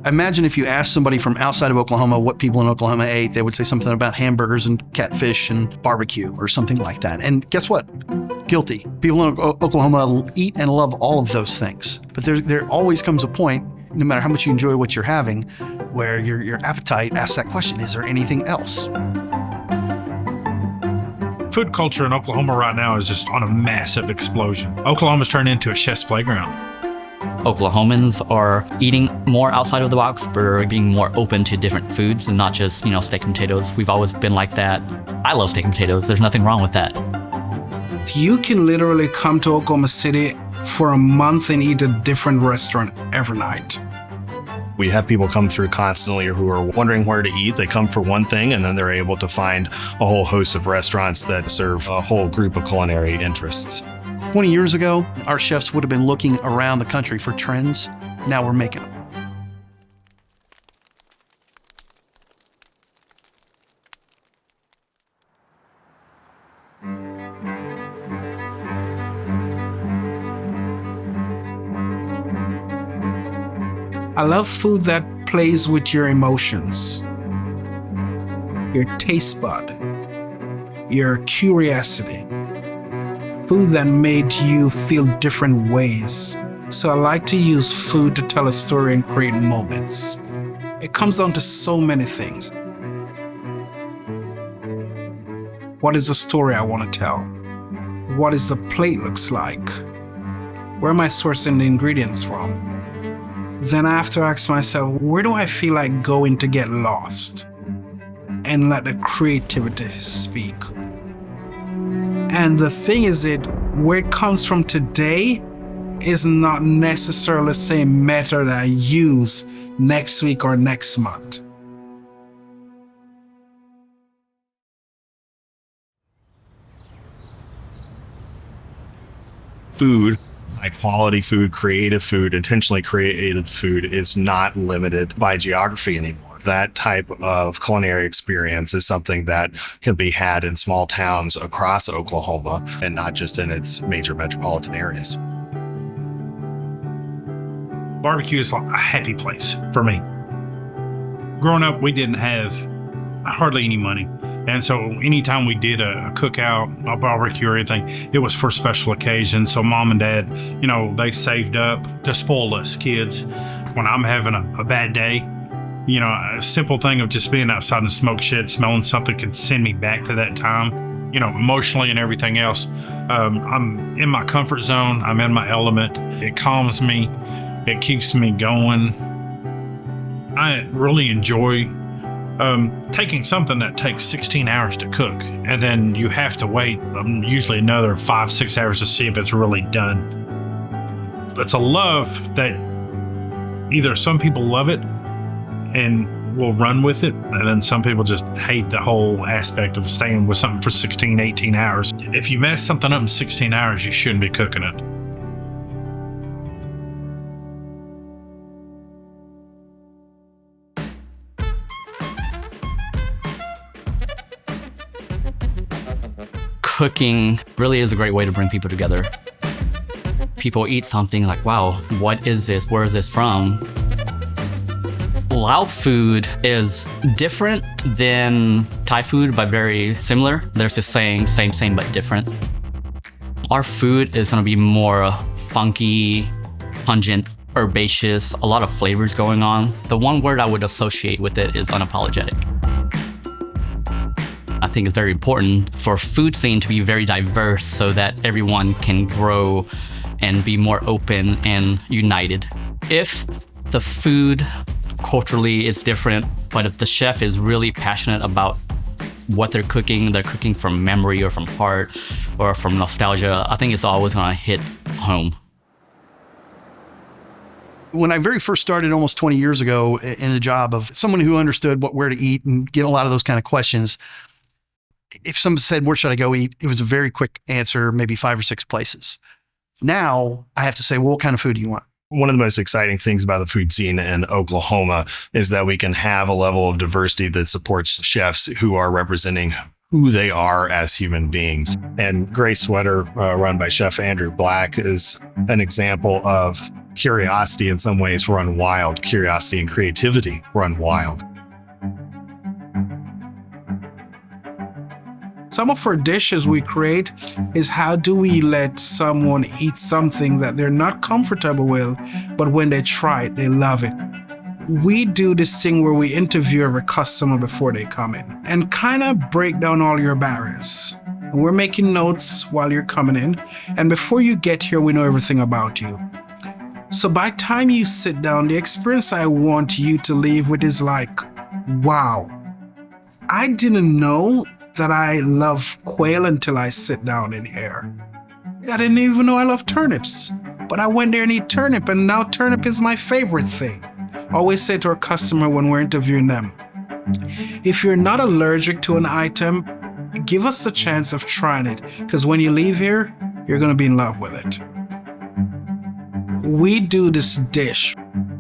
I imagine if you asked somebody from outside of Oklahoma what people in Oklahoma ate, they would say something about hamburgers and catfish and barbecue or something like that. And guess what? Guilty. People in Oklahoma eat and love all of those things. But there always comes a point, no matter how much you enjoy what you're having, where your appetite asks that question, is there anything else? Food culture in Oklahoma right now is just on a massive explosion. Oklahoma's turned into a chef's playground. Oklahomans are eating more outside of the box, but are being more open to different foods and not just, steak and potatoes. We've always been like that. I love steak and potatoes. There's nothing wrong with that. You can literally come to Oklahoma City for a month and eat a different restaurant every night. We have people come through constantly who are wondering where to eat. They come for one thing, and then they're able to find a whole host of restaurants that serve a whole group of culinary interests. 20 years ago, our chefs would have been looking around the country for trends. Now we're making them. I love food that plays with your emotions, your taste bud, your curiosity. Food that made you feel different ways. So I like to use food to tell a story and create moments. It comes down to so many things. What is the story I want to tell? What is the plate looks like? Where am I sourcing the ingredients from? Then I have to ask myself, where do I feel like going to get lost? And let the creativity speak. And the thing is where it comes from today is not necessarily the same method I use next week or next month. Food, high quality food, creative food, intentionally created food is not limited by geography anymore. That type of culinary experience is something that can be had in small towns across Oklahoma and not just in its major metropolitan areas. Barbecue is a happy place for me. Growing up, we didn't have hardly any money. And so anytime we did a cookout, a barbecue or anything, it was for special occasions. So mom and dad, they saved up to spoil us kids. When I'm having a bad day, a simple thing of just being outside in the smoke shed, smelling something can send me back to that time, emotionally and everything else. I'm in my comfort zone. I'm in my element. It calms me. It keeps me going. I really enjoy taking something that takes 16 hours to cook, and then you have to wait usually another 5-6 hours to see if it's really done. It's a love that either some people love it and will run with it, and then some people just hate the whole aspect of staying with something for 16, 18 hours. If you mess something up in 16 hours, you shouldn't be cooking it. Cooking really is a great way to bring people together. People eat something like, wow, what is this? Where is this from? Lao food is different than Thai food, but very similar. There's this saying, same, but different. Our food is gonna be more funky, pungent, herbaceous, a lot of flavors going on. The one word I would associate with it is unapologetic. I think it's very important for food scene to be very diverse so that everyone can grow and be more open and united. If the food culturally is different, but if the chef is really passionate about what they're cooking from memory or from heart or from nostalgia, I think it's always gonna hit home. When I very first started almost 20 years ago in the job of someone who understood where to eat and get a lot of those kind of questions, if someone said, where should I go eat? It was a very quick answer, maybe 5 or 6 places. Now I have to say, well, what kind of food do you want? One of the most exciting things about the food scene in Oklahoma is that we can have a level of diversity that supports chefs who are representing who they are as human beings. And Gray Sweater, run by Chef Andrew Black, is an example of curiosity in some ways run wild. Curiosity and creativity run wild. Some of our dishes we create is how do we let someone eat something that they're not comfortable with, but when they try it, they love it. We do this thing where we interview every customer before they come in and kind of break down all your barriers. And we're making notes while you're coming in. And before you get here, we know everything about you. So by the time you sit down, the experience I want you to leave with is like, wow, I didn't know that I love quail until I sit down in here. I didn't even know I love turnips, but I went there and eat turnip, and now turnip is my favorite thing. I always say to our customer when we're interviewing them, if you're not allergic to an item, give us the chance of trying it, because when you leave here, you're going to be in love with it. We do this dish.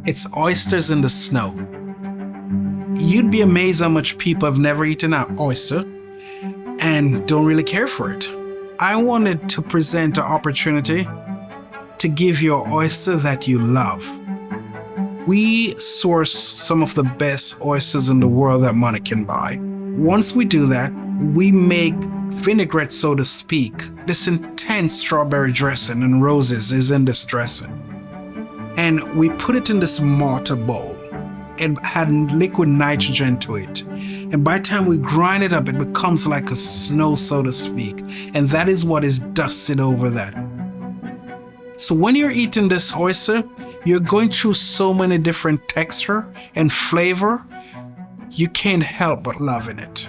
It's oysters in the snow. You'd be amazed how much people have never eaten an oyster and don't really care for it. I wanted to present an opportunity to give you an oyster that you love. We source some of the best oysters in the world that money can buy. Once we do that, we make vinaigrette, so to speak. This intense strawberry dressing and roses is in this dressing. And we put it in this mortar bowl and had liquid nitrogen to it. And by the time we grind it up, it becomes like a snow, so to speak. And that is what is dusted over that. So when you're eating this oyster, you're going through so many different texture and flavor, you can't help but loving it.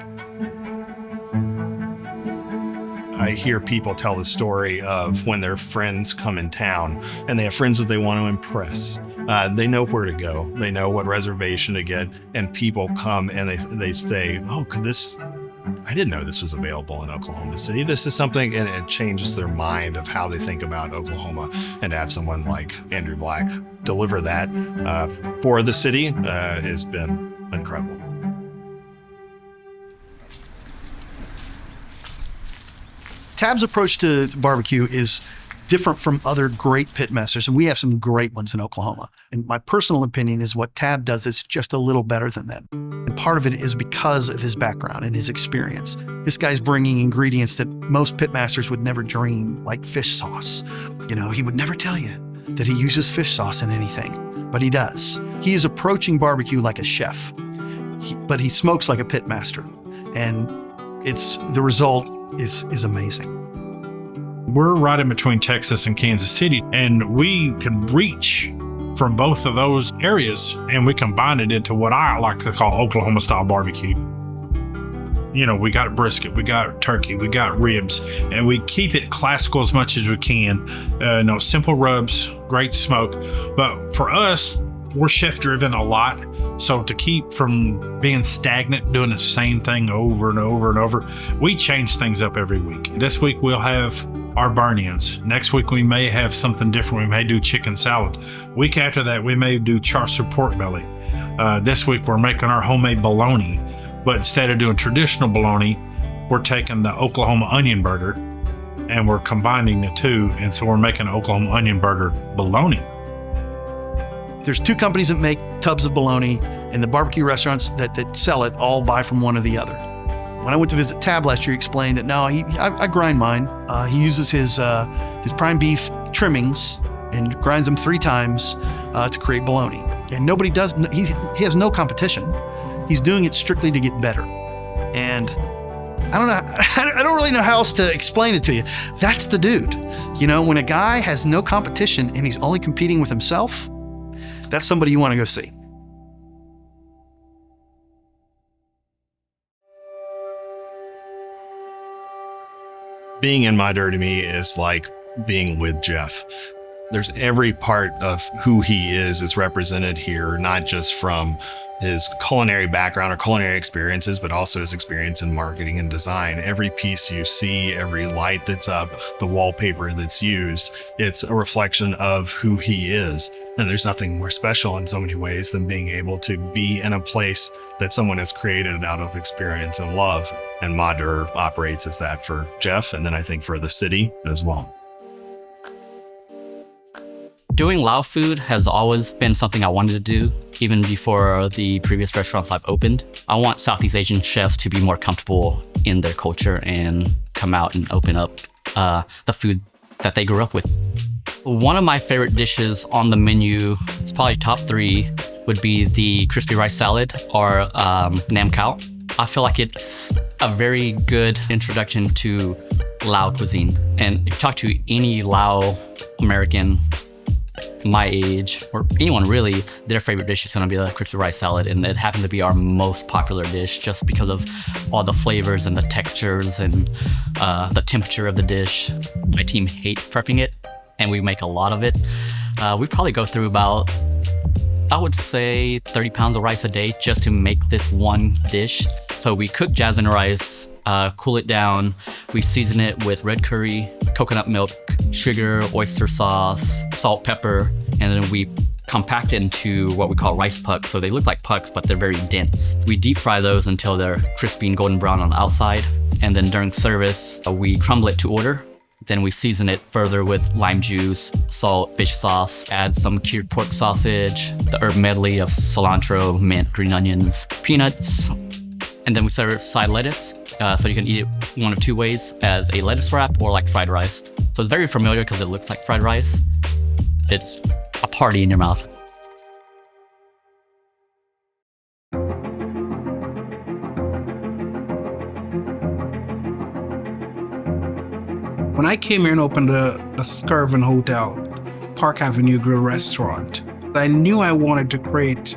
I hear people tell the story of when their friends come in town and they have friends that they want to impress. They know where to go. They know what reservation to get. And people come and they say, oh, I didn't know this was available in Oklahoma City. This is something, and it changes their mind of how they think about Oklahoma. And to have someone like Andrew Black deliver that for the city has been incredible. Tab's approach to barbecue is different from other great pit masters, and we have some great ones in Oklahoma. And my personal opinion is what Tab does is just a little better than them. And part of it is because of his background and his experience. This guy's bringing ingredients that most pit masters would never dream, like fish sauce. You know, he would never tell you that he uses fish sauce in anything, but he does. He is approaching barbecue like a chef, but he smokes like a pit master. And the result is amazing. We're right in between Texas and Kansas City, and we can reach from both of those areas, and we combine it into what I like to call Oklahoma style barbecue. You know, we got brisket, we got turkey, we got ribs, and we keep it classical as much as we can. Simple rubs, great smoke. But for us, we're chef driven a lot. So to keep from being stagnant, doing the same thing over and over and over, we change things up every week. This week we'll have our burn-ins. Next week we may have something different. We may do chicken salad. Week after that we may do char-siu pork belly. This week we're making our homemade bologna, but instead of doing traditional bologna, we're taking the Oklahoma onion burger and we're combining the two, and so we're making an Oklahoma onion burger bologna. There's two companies that make tubs of bologna, and the barbecue restaurants that sell it all buy from one or the other. When I went to visit Tab last year, he explained that no, I grind mine. He uses his prime beef trimmings and grinds them 3 times to create bologna. And nobody does. He has no competition. He's doing it strictly to get better. And I don't know. I don't really know how else to explain it to you. That's the dude. You know, when a guy has no competition and he's only competing with himself, that's somebody you want to go see. Being in My Dirty Me is like being with Jeff. There's every part of who he is represented here, not just from his culinary background or culinary experiences, but also his experience in marketing and design. Every piece you see, every light that's up, the wallpaper that's used, it's a reflection of who he is. And there's nothing more special in so many ways than being able to be in a place that someone has created out of experience and love. And Madur operates as that for Jeff, and then I think for the city as well. Doing Lao food has always been something I wanted to do, even before the previous restaurants I've opened. I want Southeast Asian chefs to be more comfortable in their culture and come out and open up the food that they grew up with. One of my favorite dishes on the menu, it's probably top 3, would be the crispy rice salad or nam khao. I feel like it's a very good introduction to Lao cuisine. And if you talk to any Lao American my age, or anyone really, their favorite dish is going to be the crispy rice salad, and it happens to be our most popular dish just because of all the flavors and the textures and the temperature of the dish. My team hates prepping it, and we make a lot of it. We probably go through about, I would say, 30 pounds of rice a day just to make this one dish. So we cook jasmine rice, cool it down, we season it with red curry, coconut milk, sugar, oyster sauce, salt, pepper, and then we compact it into what we call rice pucks. So they look like pucks, but they're very dense. We deep fry those until they're crispy and golden brown on the outside. And then during service, we crumble it to order. Then we season it further with lime juice, salt, fish sauce, add some cured pork sausage, the herb medley of cilantro, mint, green onions, peanuts. And then we serve side lettuce, so you can eat it one of 2 ways, as a lettuce wrap or like fried rice. So it's very familiar because it looks like fried rice. It's a party in your mouth. When I came here and opened the Skirvin Hotel, Park Avenue Grill restaurant, I knew I wanted to create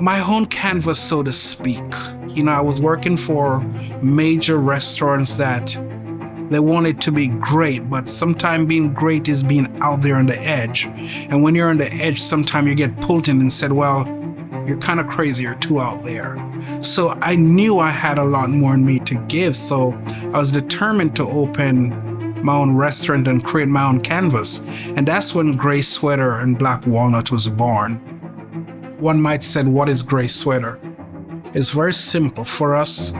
my own canvas, so to speak. You know, I was working for major restaurants that they want it to be great, but sometimes being great is being out there on the edge. And when you're on the edge, sometimes you get pulled in and said, well, you're kind of crazy, you're too out there. So I knew I had a lot more in me to give. So I was determined to open my own restaurant and create my own canvas. And that's when Gray Sweater and Black Walnut was born. One might say, what is Gray Sweater? It's very simple. For us,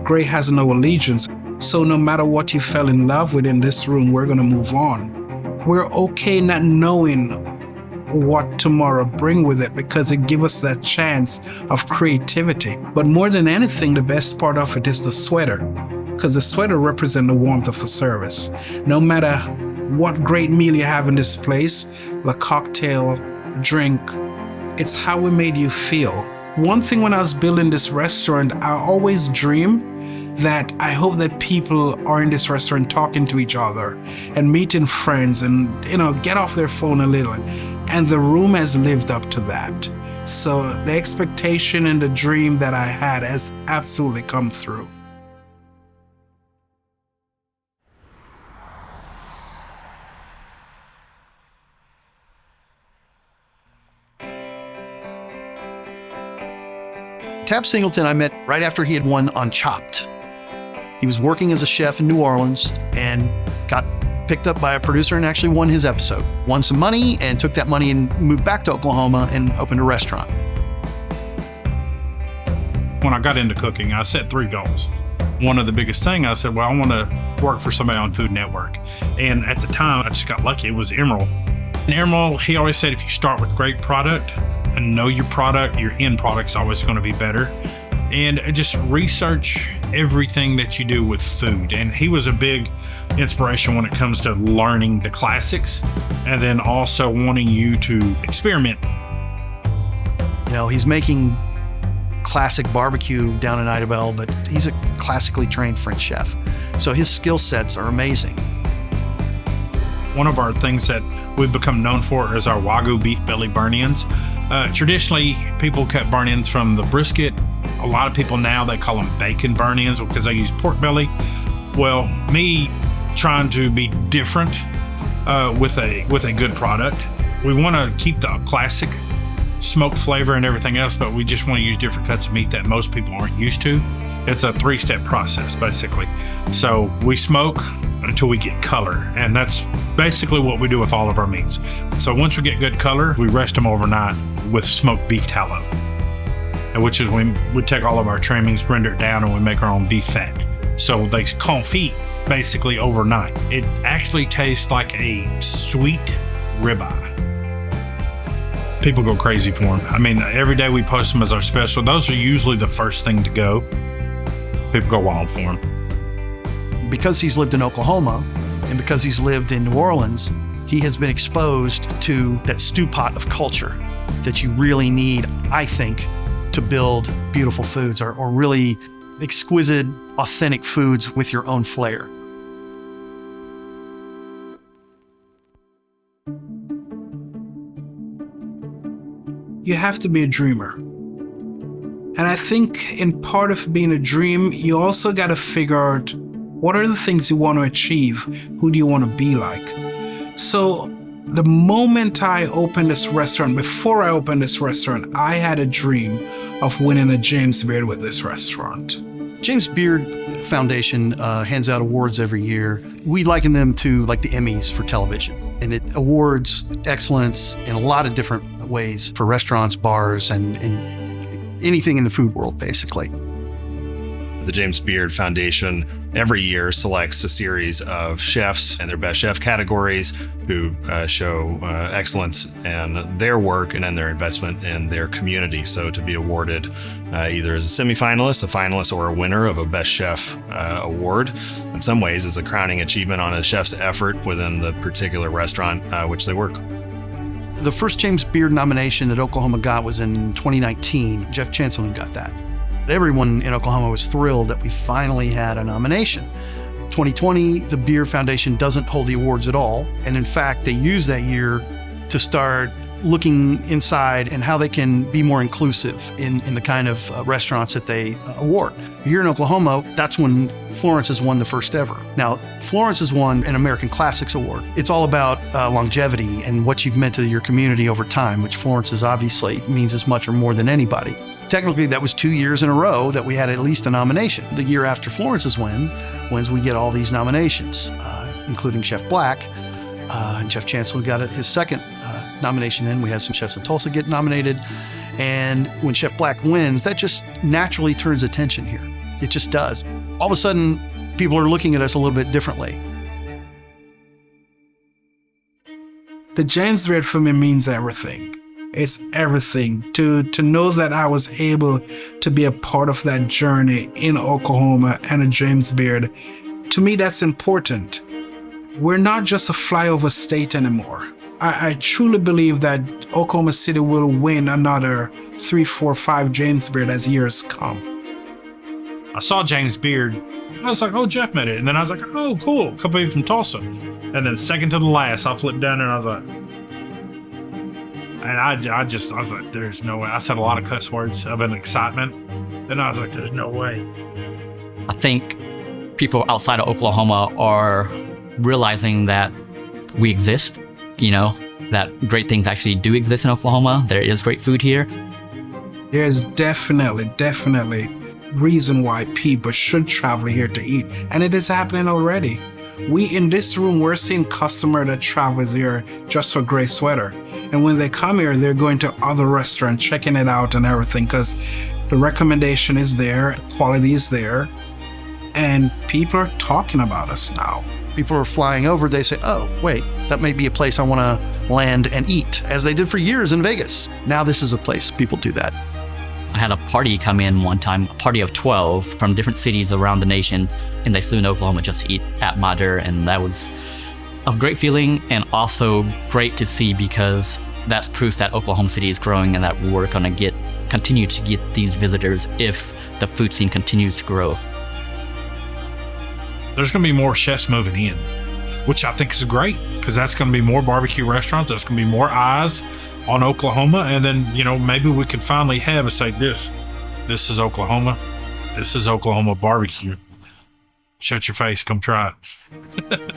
gray has no allegiance. So no matter what you fell in love with in this room, we're going to move on. We're okay not knowing what tomorrow bring with it, because it gives us that chance of creativity. But more than anything, the best part of it is the sweater, because the sweater represents the warmth of the service. No matter what great meal you have in this place, the cocktail, drink, it's how we made you feel. One thing when I was building this restaurant, I always dream that I hope that people are in this restaurant talking to each other and meeting friends and, get off their phone a little. And the room has lived up to that. So the expectation and the dream that I had has absolutely come through. Tab Singleton I met right after he had won on Chopped. He was working as a chef in New Orleans and got picked up by a producer and actually won his episode. Won some money and took that money and moved back to Oklahoma and opened a restaurant. When I got into cooking, I set 3 goals. One of the biggest thing, I said, well, I want to work for somebody on Food Network. And at the time, I just got lucky. It was Emerald. And Emerald, he always said, if you start with great product and know your product, your end product's always going to be better. And just research everything that you do with food. And he was a big inspiration when it comes to learning the classics and then also wanting you to experiment. He's making classic barbecue down in Idabel, but he's a classically trained French chef. So his skill sets are amazing. One of our things that we've become known for is our Wagyu beef belly burn-ins. Traditionally, people cut burn-ins from the brisket. A lot of people now, they call them bacon burn-ins because they use pork belly. Well, me trying to be different with a good product. We want to keep the classic smoke flavor and everything else, but we just want to use different cuts of meat that most people aren't used to. It's a 3-step process, basically. So we smoke until we get color, and that's basically what we do with all of our meats. So once we get good color, we rest them overnight with smoked beef tallow, which is when we take all of our trimmings, render it down, and we make our own beef fat. So they confit basically overnight. It actually tastes like a sweet ribeye. People go crazy for them. I mean, every day we post them as our special. Those are usually the first thing to go. People go wild for them. Because he's lived in Oklahoma and because he's lived in New Orleans, he has been exposed to that stew pot of culture that you really need, I think, to build beautiful foods or really exquisite, authentic foods with your own flair. You have to be a dreamer. And I think in part of being a dream, you also got to figure out what are the things you want to achieve? Who do you want to be like? So the moment I opened this restaurant, before I opened this restaurant, I had a dream of winning a James Beard with this restaurant. James Beard Foundation hands out awards every year. We liken them to like the Emmys for television. And it awards excellence in a lot of different ways for restaurants, bars, and anything in the food world, basically. The James Beard Foundation every year selects a series of chefs and their best chef categories who show excellence in their work and in their investment in their community. So to be awarded either as a semifinalist, a finalist, or a winner of a Best Chef award, in some ways is a crowning achievement on a chef's effort within the particular restaurant which they work. The first James Beard nomination that Oklahoma got was in 2019. Jeff Chancellor got that. Everyone in Oklahoma was thrilled that we finally had a nomination. 2020, the Beard Foundation doesn't hold the awards at all. And in fact, they use that year to start looking inside and how they can be more inclusive in the kind of restaurants that they award. Here in Oklahoma, that's when Florence has won the first ever. Now, Florence has won an American Classics Award. It's all about longevity and what you've meant to your community over time, which Florence is obviously means as much or more than anybody. Technically, that was 2 years in a row that we had at least a nomination. The year after Florence's wins, we get all these nominations, including Chef Black. And Jeff Chancellor got his second nomination. Then we had some chefs in Tulsa get nominated. And when Chef Black wins, that just naturally turns attention here. It just does. All of a sudden, people are looking at us a little bit differently. The James Beard for me means everything. It's everything. To know that I was able to be a part of that journey in Oklahoma and a James Beard, to me that's important. We're not just a flyover state anymore. I truly believe that Oklahoma City will win another 3, 4, 5 James Beard as years come. I saw James Beard. I was like, oh, Jeff made it. And then I was like, oh, cool. A couple of you from Tulsa. And then second to the last, I flipped down there and I was like, and I was like, there's no way. I said a lot of cuss words of an excitement. And I was like, there's no way. I think people outside of Oklahoma are realizing that we exist, that great things actually do exist in Oklahoma. There is great food here. There's definitely reason why people should travel here to eat. And it is happening already. We in this room, we're seeing customer that travels here just for gray sweater. And when they come here, they're going to other restaurants, checking it out and everything, because the recommendation is there, quality is there, and people are talking about us now. People are flying over, they say, oh, wait, that may be a place I want to land and eat, as they did for years in Vegas. Now this is a place people do that. I had a party come in one time, a party of 12 from different cities around the nation, and they flew in Oklahoma just to eat at Mater, and that was a great feeling and also great to see because that's proof that Oklahoma City is growing and that we're going to continue to get these visitors if the food scene continues to grow. There's going to be more chefs moving in, which I think is great because that's going to be more barbecue restaurants. That's going to be more eyes on Oklahoma. And then, maybe we could finally have a say this is Oklahoma. This is Oklahoma barbecue. Shut your face. Come try it.